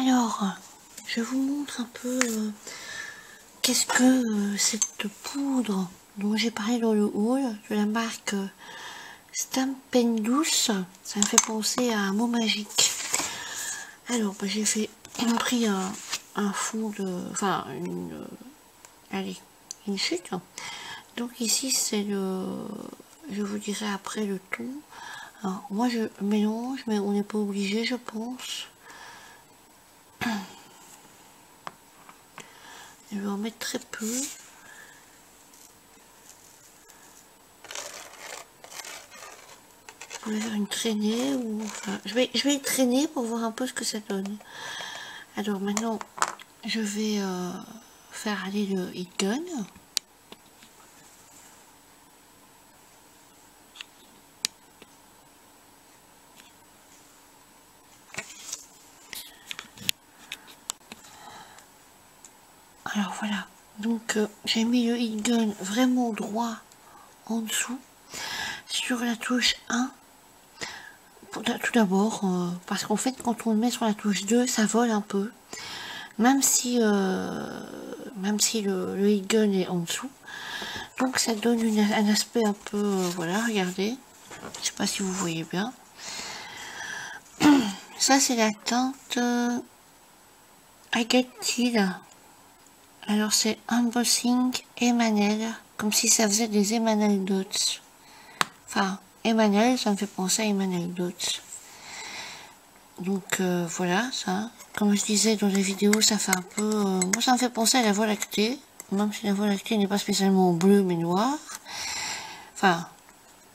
Alors, je vous montre un peu qu'est-ce que cette poudre dont j'ai parlé dans le haul de la marque Stampendous. Ça me fait penser à un mot magique. Alors, j'ai pris un fond de, enfin une chute. Donc ici c'est le, je vous dirai après le ton. Alors moi je mélange, mais on n'est pas obligé, je pense. Je vais en mettre très peu. Pour faire une traînée ou enfin, je vais traîner pour voir un peu ce que ça donne. Alors maintenant je vais faire aller le heat gun. Alors voilà, donc j'ai mis le heat gun vraiment droit en dessous sur la touche 1. Tout d'abord, parce qu'en fait quand on le met sur la touche 2, ça vole un peu. Même si le heat gun est en dessous. Donc ça donne un aspect un peu, voilà, regardez. Je sais pas si vous voyez bien. Ça c'est la teinte Agate Teal. Alors c'est Embossing Emanel, comme si ça faisait des Emanel Dots. Enfin, Emanel, ça me fait penser à Emanel Dots. Donc voilà, ça. Comme je disais dans les vidéos, ça fait un peu... moi ça me fait penser à la Voie lactée. Même si la Voie lactée n'est pas spécialement bleue mais noire. Enfin,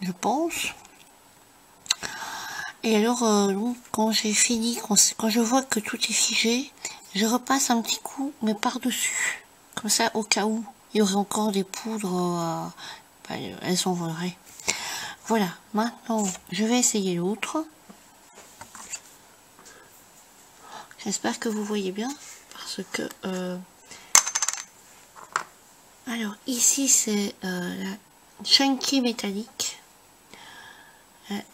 je pense. Et alors, donc, quand j'ai fini, quand je vois que tout est figé, je repasse un petit coup, mais par-dessus. Comme ça, au cas où il y aurait encore des poudres, elles s'envoleraient. Voilà, maintenant, je vais essayer l'autre. J'espère que vous voyez bien, parce que... alors, ici, c'est la Chunky métallique.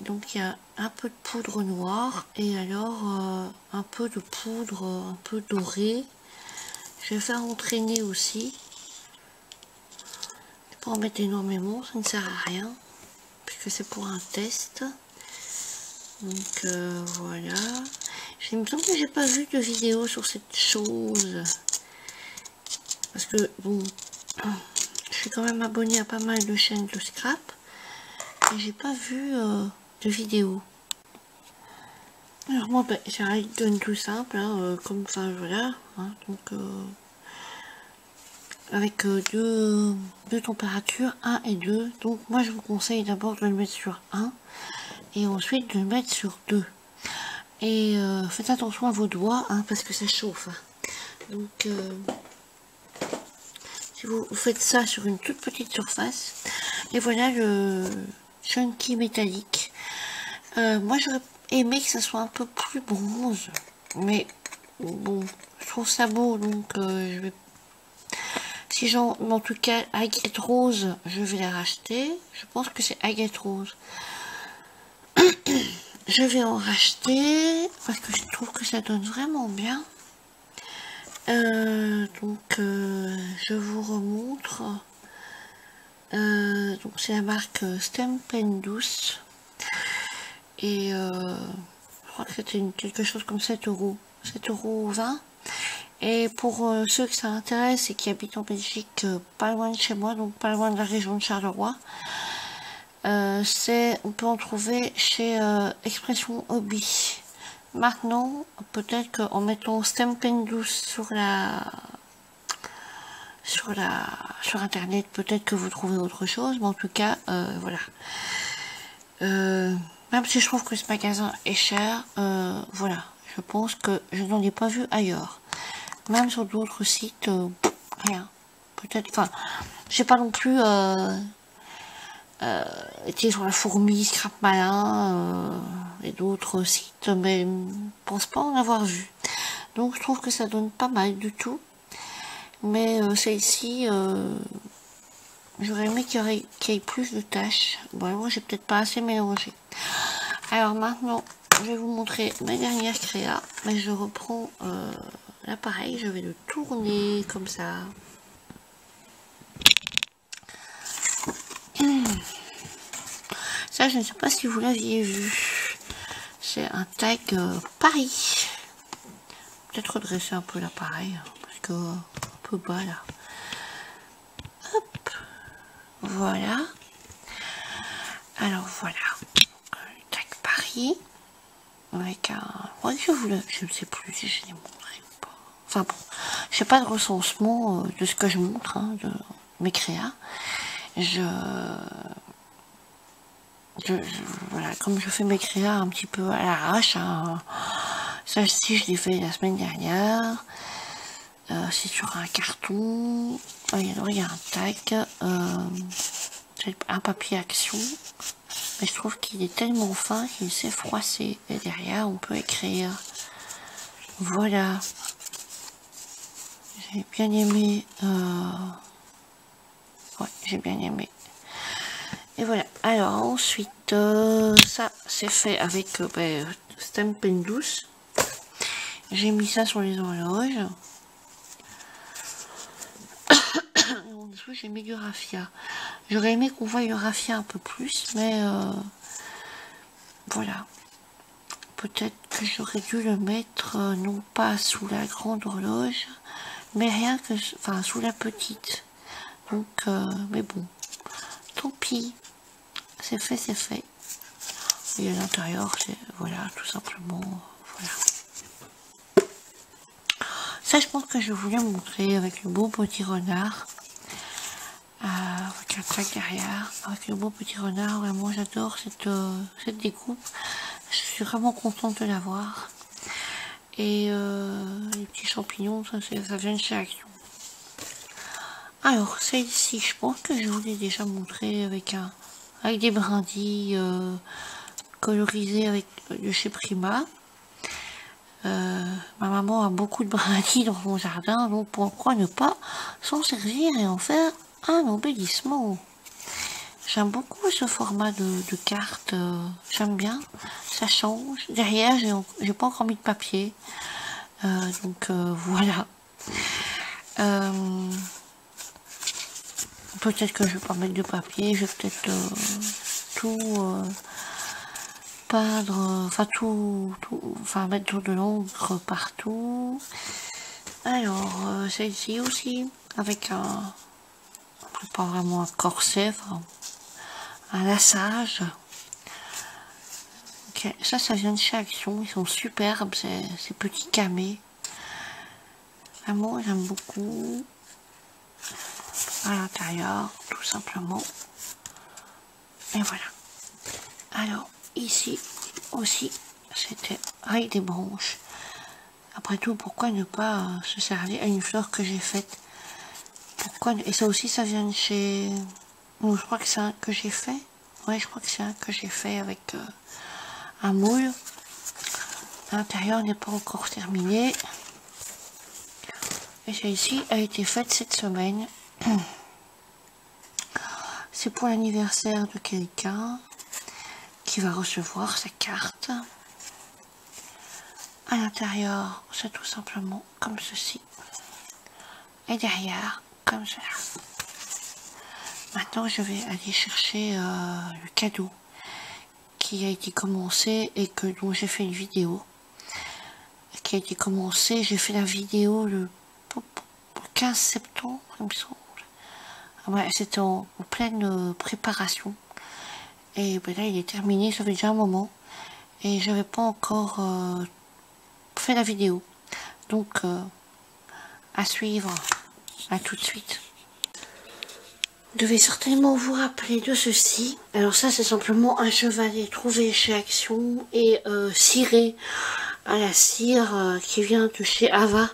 Donc il y a un peu de poudre noire et alors un peu de poudre un peu dorée. Je vais faire entraîner aussi. Je vais pas en mettre énormément, ça ne sert à rien puisque c'est pour un test. Donc voilà. Il me semble que j'ai pas vu de vidéo sur cette chose parce que bon, je suis quand même abonnée à pas mal de chaînes de scrap et j'ai pas vu de vidéo. Alors moi j'ai un heat gun tout simple, hein, comme enfin voilà, hein, donc avec deux températures 1 et 2. Donc moi je vous conseille d'abord de le mettre sur 1 et ensuite de le mettre sur 2. Et faites attention à vos doigts, hein, parce que ça chauffe. Hein. Donc si vous faites ça sur une toute petite surface, et voilà le chunky métallique. Moi j'aurais aimé que ça soit un peu plus bronze, mais bon, je trouve ça beau, donc je vais... Si j'en... En tout cas, Agate Rose, je vais la racheter. Je pense que c'est Agate Rose. Je vais en racheter, parce que je trouve que ça donne vraiment bien. Donc, je vous remontre. Donc, c'est la marque Stampendous. Et je crois que c'était quelque chose comme 7 €. 7,20 €. Et pour ceux que ça intéresse et qui habitent en Belgique, pas loin de chez moi, donc pas loin de la région de Charleroi, on peut en trouver chez Expression Hobby. Maintenant, peut-être qu'en mettant Stampendous sur internet, peut-être que vous trouvez autre chose, mais en tout cas, voilà. Même si je trouve que ce magasin est cher, voilà, je pense que je n'en ai pas vu ailleurs. Même sur d'autres sites, rien. Peut-être, enfin, j'ai pas non plus été sur la fourmi, Scrap Malin et d'autres sites, mais je pense pas en avoir vu. Donc je trouve que ça donne pas mal du tout. Mais celle-ci, j'aurais aimé qu'il y ait plus de tâches. Bon, moi j'ai peut-être pas assez mélangé. Alors maintenant, je vais vous montrer ma dernière créa, mais je reprends l'appareil, je vais le tourner comme ça. Ça, je ne sais pas si vous l'aviez vu. C'est un tag Paris. Peut-être redresser un peu l'appareil, parce que un peu bas là. Hop, voilà. Alors voilà, tag Paris. Avec un... Ouais, je ne sais plus si je l'ai montré ou pas. Enfin bon, je fais pas de recensement de ce que je montre, hein, de mes créas. Voilà, comme je fais mes créas un petit peu à l'arrache, hein, ça aussi je l'ai fait la semaine dernière. C'est sur un carton. Alors il y a un tag, c'est un papier action. Mais je trouve qu'il est tellement fin qu'il s'est froissé. Et derrière, on peut écrire. Voilà. J'ai bien aimé. Ouais, j'ai bien aimé. Et voilà. Alors, ensuite, ça, c'est fait avec Stampin' Douce. J'ai mis ça sur les horloges. En dessous, j'ai mis du raffia. J'aurais aimé qu'on voie le raffia un peu plus, mais voilà. Peut-être que j'aurais dû le mettre non pas sous la grande horloge, mais rien que, enfin, sous la petite. Donc, mais bon, tant pis. C'est fait, c'est fait. Et à l'intérieur, c'est, voilà, tout simplement, voilà. Ça, je pense que je voulais montrer avec le beau petit renard. Avec un tag derrière, avec le beau petit renard. Vraiment, j'adore cette découpe. Je suis vraiment contente de l'avoir. Et les petits champignons, ça vient de chez Action. Alors, celle-ci, je pense que je vous l'ai déjà montré avec des brindilles colorisées de chez Prima. Ma maman a beaucoup de brindilles dans son jardin, donc pourquoi ne pas s'en servir et en faire un embellissement. J'aime beaucoup ce format de carte, j'aime bien, ça change. Derrière, j'ai pas encore mis de papier, donc voilà. Peut-être que je vais pas mettre de papier, je vais peut-être tout peindre, enfin mettre de l'encre partout. Alors, celle-ci aussi, avec pas vraiment un corset, enfin, un lassage. Okay. Ça vient de chez Action, ils sont superbes, ces petits camés. Vraiment, j'aime beaucoup. À l'intérieur, tout simplement. Et voilà. Alors, ici aussi, c'était avec des branches. Après tout, pourquoi ne pas se servir à une fleur que j'ai faite? Pourquoi? Et ça aussi, ça vient de chez... Non, je crois que c'est un que j'ai fait. Ouais, je crois que c'est un que j'ai fait avec un moule. L'intérieur n'est pas encore terminé. Et celle-ci a été faite cette semaine. C'est pour l'anniversaire de quelqu'un qui va recevoir sa carte. À l'intérieur, c'est tout simplement comme ceci. Et derrière, comme cela. Maintenant, je vais aller chercher le cadeau qui a été commencé et dont j'ai fait une vidéo. Qui a été commencé, j'ai fait la vidéo le 15 septembre, il me semble. Ouais, c'était en pleine préparation. Et ben là, il est terminé, ça fait déjà un moment. Et je n'avais pas encore fait la vidéo. Donc, à suivre. À tout de suite. Vous devez certainement vous rappeler de ceci. Alors ça, c'est simplement un chevalet trouvé chez Action et ciré à la cire qui vient de chez Ava.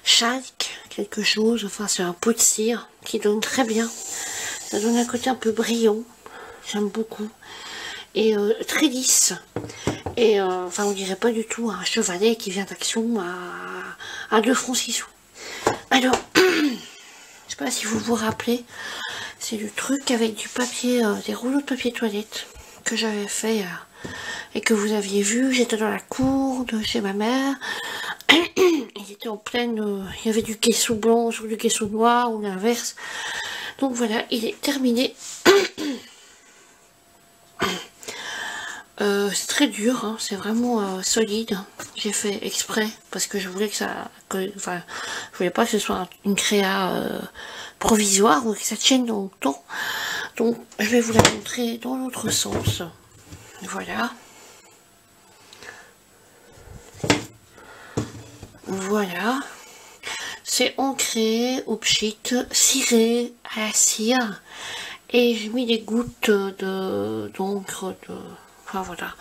Chalk, quelque chose. Enfin, c'est un pot de cire qui donne très bien. Ça donne un côté un peu brillant. J'aime beaucoup. Et très lisse. Et enfin, on dirait pas du tout un chevalet qui vient d'Action à 2 francs 6 sous. Alors, je sais pas si vous vous rappelez, c'est le truc avec du papier, des rouleaux de papier toilette que j'avais fait et que vous aviez vu. J'étais dans la cour de chez ma mère. Il était en pleine... il y avait du caisson blanc sur du caisson noir ou l'inverse. Donc voilà, il est terminé. C'est très dur, hein, c'est vraiment solide. J'ai fait exprès parce que je voulais que ça... enfin, je voulais pas que ce soit une créa provisoire ou que ça tienne dans le temps. Donc je vais vous la montrer dans l'autre sens. Voilà. Voilà. C'est ancré au pchit, ciré à la cire. Et j'ai mis des gouttes d'encre, enfin voilà.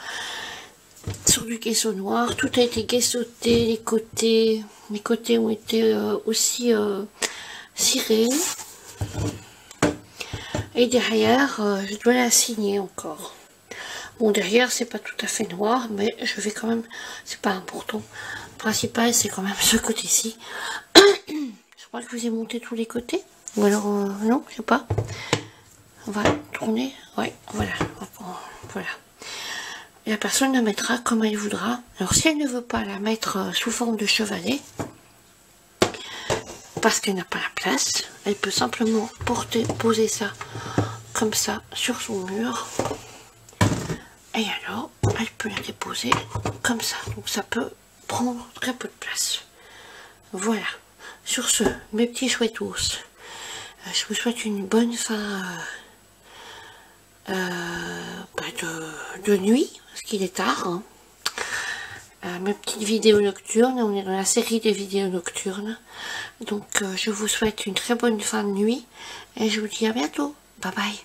Sur du caisson noir, tout a été caissoté, les côtés ont été aussi cirés. Et derrière, je dois la signer encore. Bon, derrière, c'est pas tout à fait noir, mais je vais quand même, c'est pas important. Le principal, c'est quand même ce côté-ci. Je crois que je vous ai monté tous les côtés. Ou alors, non, je sais pas. On va tourner. Ouais, voilà. Voilà. Et la personne la mettra comme elle voudra. Alors, si elle ne veut pas la mettre sous forme de chevalet, parce qu'elle n'a pas la place, elle peut simplement poser ça comme ça sur son mur. Et alors, elle peut la déposer comme ça. Donc, ça peut prendre très peu de place. Voilà. Sur ce, mes petits chouettos, je vous souhaite une bonne fin de nuit, parce qu'il est tard. Hein. Mes petites vidéos nocturnes, on est dans la série des vidéos nocturnes. Donc, je vous souhaite une très bonne fin de nuit, et je vous dis à bientôt. Bye bye.